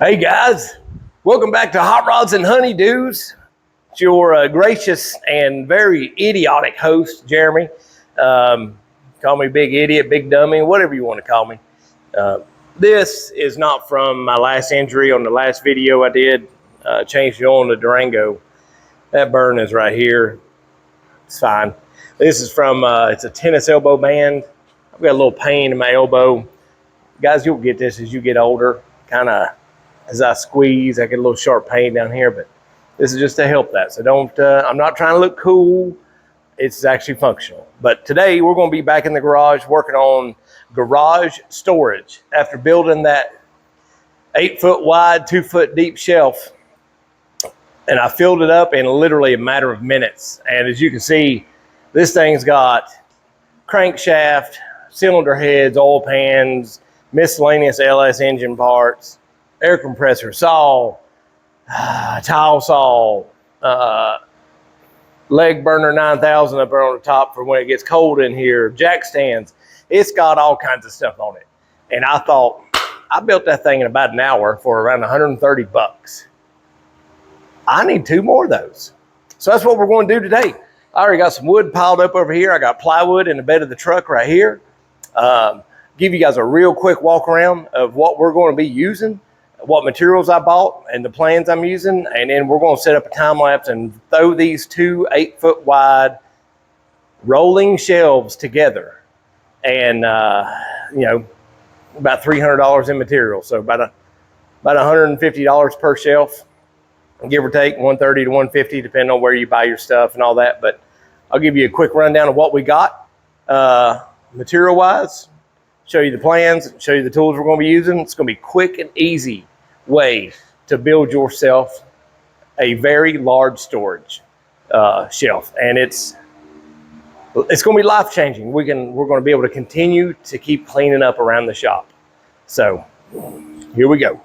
Hey guys, welcome back to Hot Rods and Honeydews. It's your gracious and very idiotic host, Jeremy. Call me big idiot, big dummy, whatever you want to call me. This is not from my last injury on the last video I did. Changed it on the Durango. That burn is right here. It's fine. This is from, it's a tennis elbow band. I've got a little pain in my elbow. Guys, you'll get this as you get older. Kind of, as I squeeze, I get a little sharp pain down here, but this is just to help that. So don't, I'm not trying to look cool. It's actually functional. But today we're going to be back in the garage working on garage storage. After building that 8-foot wide, 2-foot deep shelf, and I filled it up in literally a matter of minutes. And as you can see, this thing's got crankshaft, cylinder heads, oil pans, miscellaneous LS engine parts, air compressor, saw, tile saw, leg burner 9000 up there on the top for when it gets cold in here, jack stands. It's got all kinds of stuff on it. And I thought, I built that thing in about an hour for around 130 bucks. I need 2 more of those. So that's what we're going to do today. I already got some wood piled up over here. I got plywood in the bed of the truck right here. Give you guys a real quick walk around of what we're going to be using, what materials I bought, and the plans I'm using. And then we're going to set up a time lapse and throw these 2 8-foot wide rolling shelves together. And, you know, about $300 in material. So about $150 per shelf, give or take, $130 to $150, depending on where you buy your stuff and all that. But I'll give you a quick rundown of what we got material wise. Show you the plans, show you the tools we're going to be using. It's going to be a quick and easy way to build yourself a very large storage shelf, and it's going to be life changing. We're going to be able to continue to keep cleaning up around the shop. So here we go.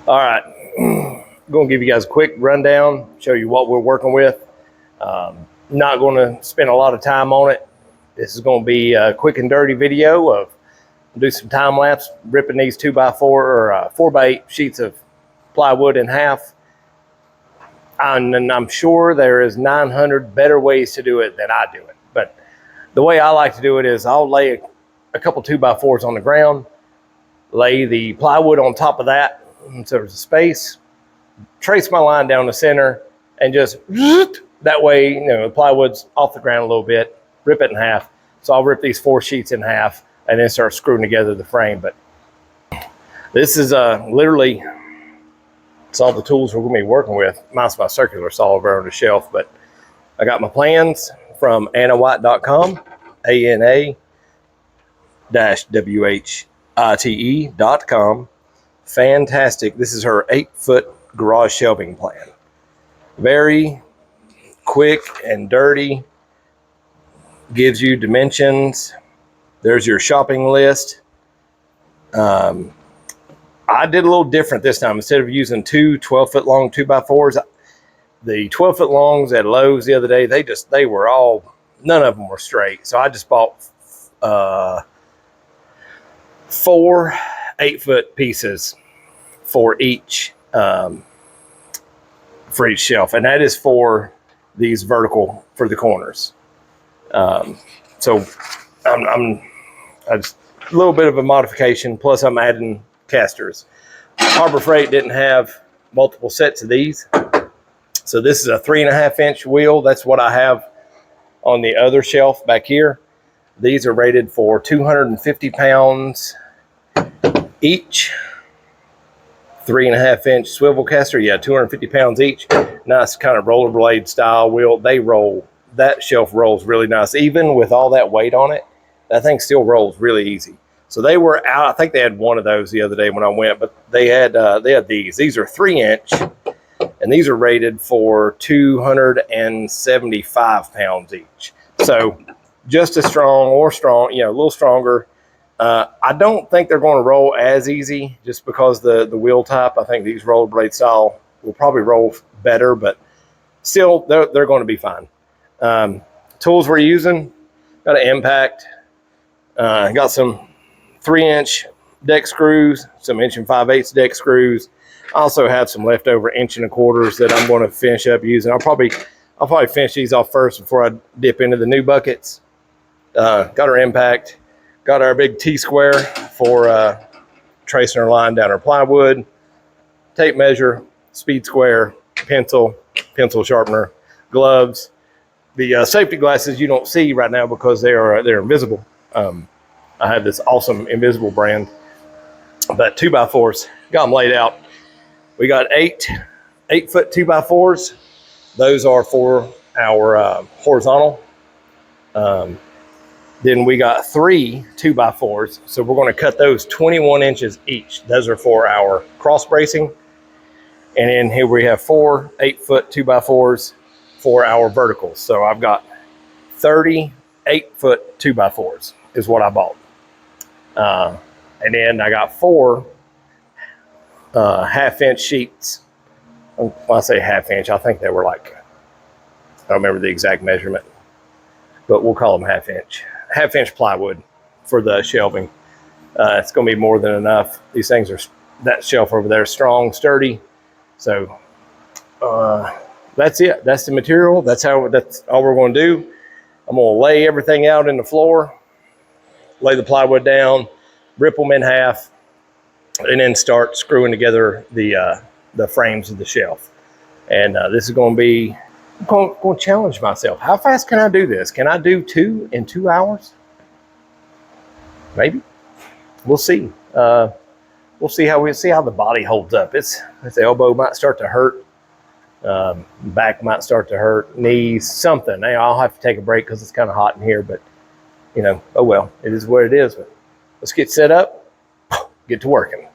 All right, I'm going to give you guys a quick rundown, show you what we're working with. Not going to spend a lot of time on it. This is going to be a quick and dirty video of do some time lapse, ripping these 2x4 or 4x8 sheets of plywood in half. And I'm sure there is 900 better ways to do it than I do it. But the way I like to do it is I'll lay a couple 2x4s on the ground, lay the plywood on top of that, so there's a space, trace my line down the center, and just that way, you know, the plywood's off the ground a little bit, rip it in half. So I'll rip these 4 sheets in half and then start screwing together the frame. But this is literally, it's all the tools we're going to be working with. Minus my circular saw over on the shelf. But I got my plans from annawhite.com, ANA-WHITE.com. Fantastic. This is her 8-foot garage shelving plan. Very quick and dirty, gives you dimensions. There's your shopping list. I did a little different this time. Instead of using 2 12-foot long 2x4s, the 12-foot longs at Lowe's the other day, they were all, none of them were straight. So I just bought 4 8-foot pieces for each shelf, and that is for these vertical for the corners. So I'm just a little bit of a modification, plus I'm adding casters. Harbor Freight didn't have multiple sets of these, so this is a 3.5-inch wheel. That's what I have on the other shelf back here. These are rated for 250 pounds each. 3.5-inch swivel caster, yeah, 250 pounds each. Nice kind of rollerblade style wheel. They roll, that shelf rolls really nice. Even with all that weight on it, that thing still rolls really easy. So they were out, I think they had one of those the other day when I went, but they had these. These are 3-inch, and these are rated for 275 pounds each. So just as strong or strong, you know, a little stronger. I don't think they're going to roll as easy just because the wheel type. I think these rollerblade style will probably roll better, but still they're going to be fine. Tools we're using, got an impact, Got some 3-inch deck screws, some 1 5/8 deck screws. I also have some leftover 1 1/4 that I'm going to finish up using. I'll probably finish these off first before I dip into the new buckets. Got our impact, got our big T-square for tracing our line down our plywood, tape measure, speed square, pencil sharpener, gloves. The safety glasses you don't see right now because they're invisible. I have this awesome invisible brand, but 2x4s, got them laid out. We got 8-foot 2x4s. Those are for our horizontal. Then we got 3 2x4s. So we're going to cut those 21 inches each. Those are for our cross bracing. And then here we have 4 8-foot 2x4s for our verticals. So I've got 30 8-foot 2x4s is what I bought. And then I got 4 half-inch sheets. When I say half-inch, I think they were like, I don't remember the exact measurement, but we'll call them half-inch plywood for the shelving. It's going to be more than enough. These things are, that shelf over there is strong, sturdy. So that's it. That's the material. That's all we're going to do. I'm going to lay everything out in the floor, lay the plywood down, rip them in half, and then start screwing together the frames of the shelf. And this is going to be, I'm going to challenge myself. How fast can I do this? Can I do 2 in 2 hours? Maybe. We'll see. We'll see how the body holds up. It's the elbow might start to hurt, back might start to hurt, knees, something. I'll have to take a break because it's kind of hot in here. But you know, oh well, it is what it is. But let's get set up, get to working.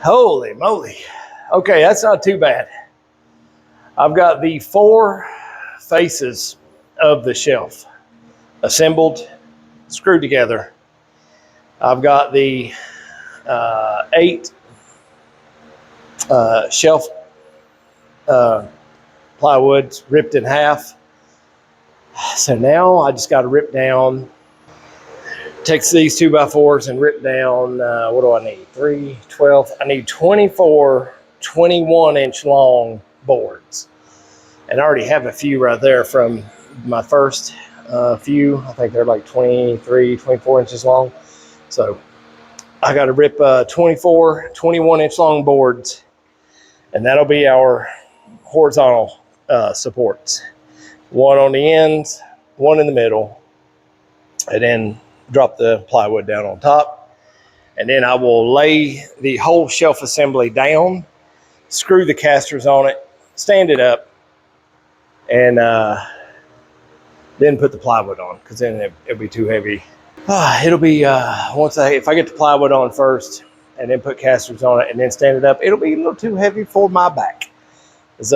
Holy moly. Okay, that's not too bad. I've got the 4 faces of the shelf assembled, screwed together. I've got the 8 shelf plywood ripped in half. So now I just got to rip down, takes these 2x4s and rip down, what do I need? 3, 12. I need 24, 21-inch long boards. And I already have a few right there from my first few. I think they're like 23, 24 inches long. So I got to rip 24, 21-inch long boards. And that'll be our horizontal supports. 1 on the ends, 1 in the middle, and then drop the plywood down on top. And then I will lay the whole shelf assembly down, screw the casters on it, stand it up, and then put the plywood on, because then it'll be too heavy. It'll be, if I get the plywood on first and then put casters on it and then stand it up, it'll be a little too heavy for my back. It's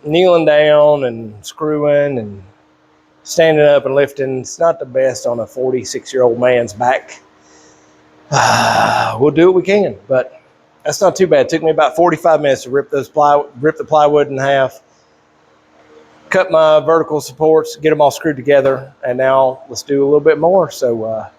kneeling down and screwing and standing up and lifting. It's not the best on a 46-year-old man's back. We'll do what we can, but that's not too bad. It took me about 45 minutes to rip the plywood in half, cut my vertical supports, get them all screwed together, and now let's do a little bit more. So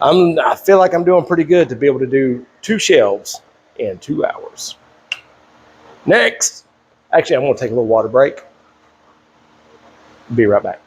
I feel like I'm doing pretty good to be able to do 2 shelves in 2 hours. Next, actually, I'm going to take a little water break. Be right back.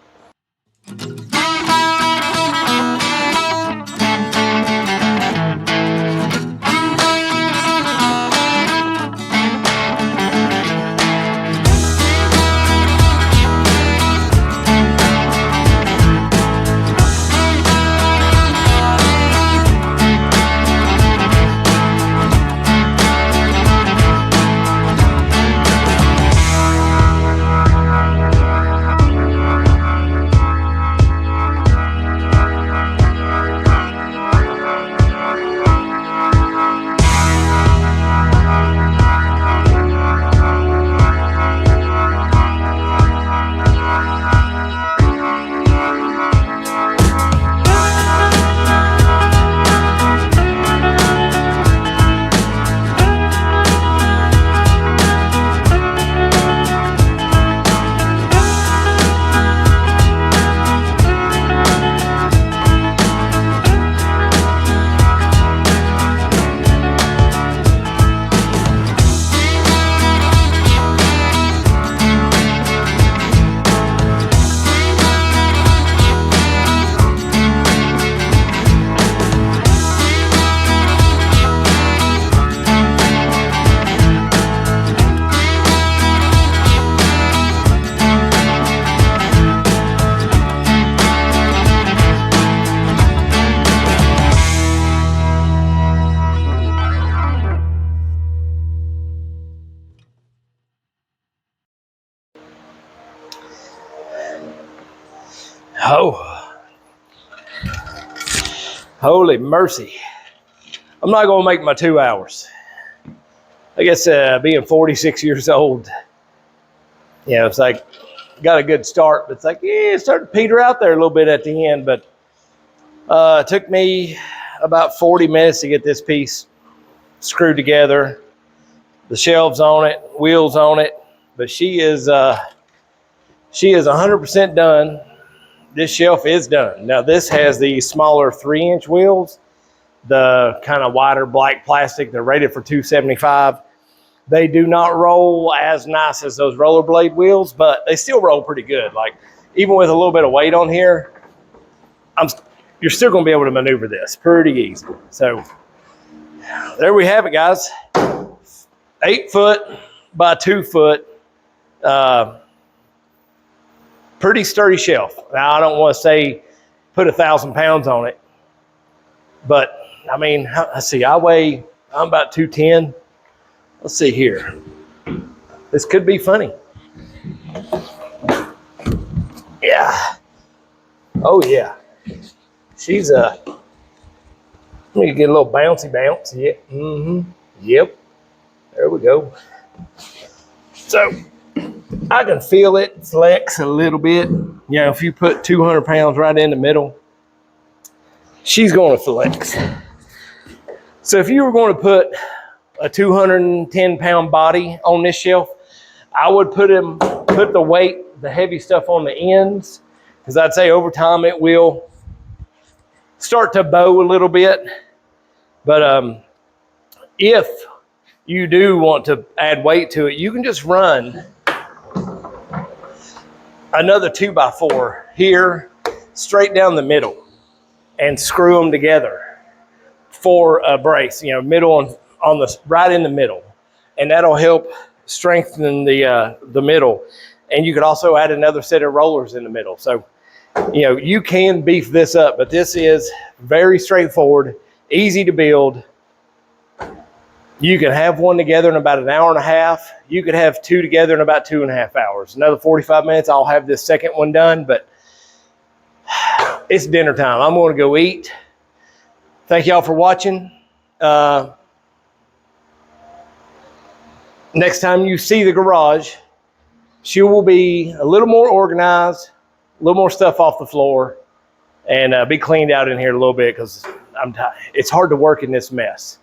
Oh, holy mercy. I'm not going to make my 2 hours. I guess being 46 years old, you know, it's like, got a good start, but it's like, yeah, it started to peter out there a little bit at the end. But it took me about 40 minutes to get this piece screwed together. The shelves on it, wheels on it, but she is 100% done. This shelf is done. Now this has the smaller 3-inch wheels, the kind of wider black plastic. They're rated for 275. They do not roll as nice as those rollerblade wheels, but they still roll pretty good. Like even with a little bit of weight on here, you're still going to be able to maneuver this pretty easy. So there we have it, guys. 8 foot by 2 foot. Pretty sturdy shelf. Now, I don't want to say put 1,000 pounds on it, but I mean, let's see, I'm about 210. Let's see here. This could be funny. Yeah. Oh, yeah. She's let me get a little bouncy bounce. Yeah. Mm-hmm. Yep. There we go. So I can feel it flex a little bit. You know, if you put 200 pounds right in the middle, she's going to flex. So if you were going to put a 210 pound body on this shelf, I would put the weight, the heavy stuff on the ends, because I'd say over time it will start to bow a little bit. But if you do want to add weight to it, you can just run another 2x4 here straight down the middle and screw them together for a brace, you know, middle on the right in the middle, and that'll help strengthen the middle. And you could also add another set of rollers in the middle. So, you know, you can beef this up, but this is very straightforward, easy to build. You can have one together in about 1.5 hours. You could have 2 together in about 2.5 hours. Another 45 minutes, I'll have this second one done. But it's dinner time. I'm going to go eat. Thank y'all for watching. Next time you see the garage, she will be a little more organized, a little more stuff off the floor, and be cleaned out in here a little bit because it's hard to work in this mess.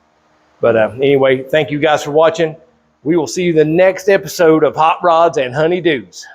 But anyway, thank you guys for watching. We will see you the next episode of Hot Rods and Honey-Do's.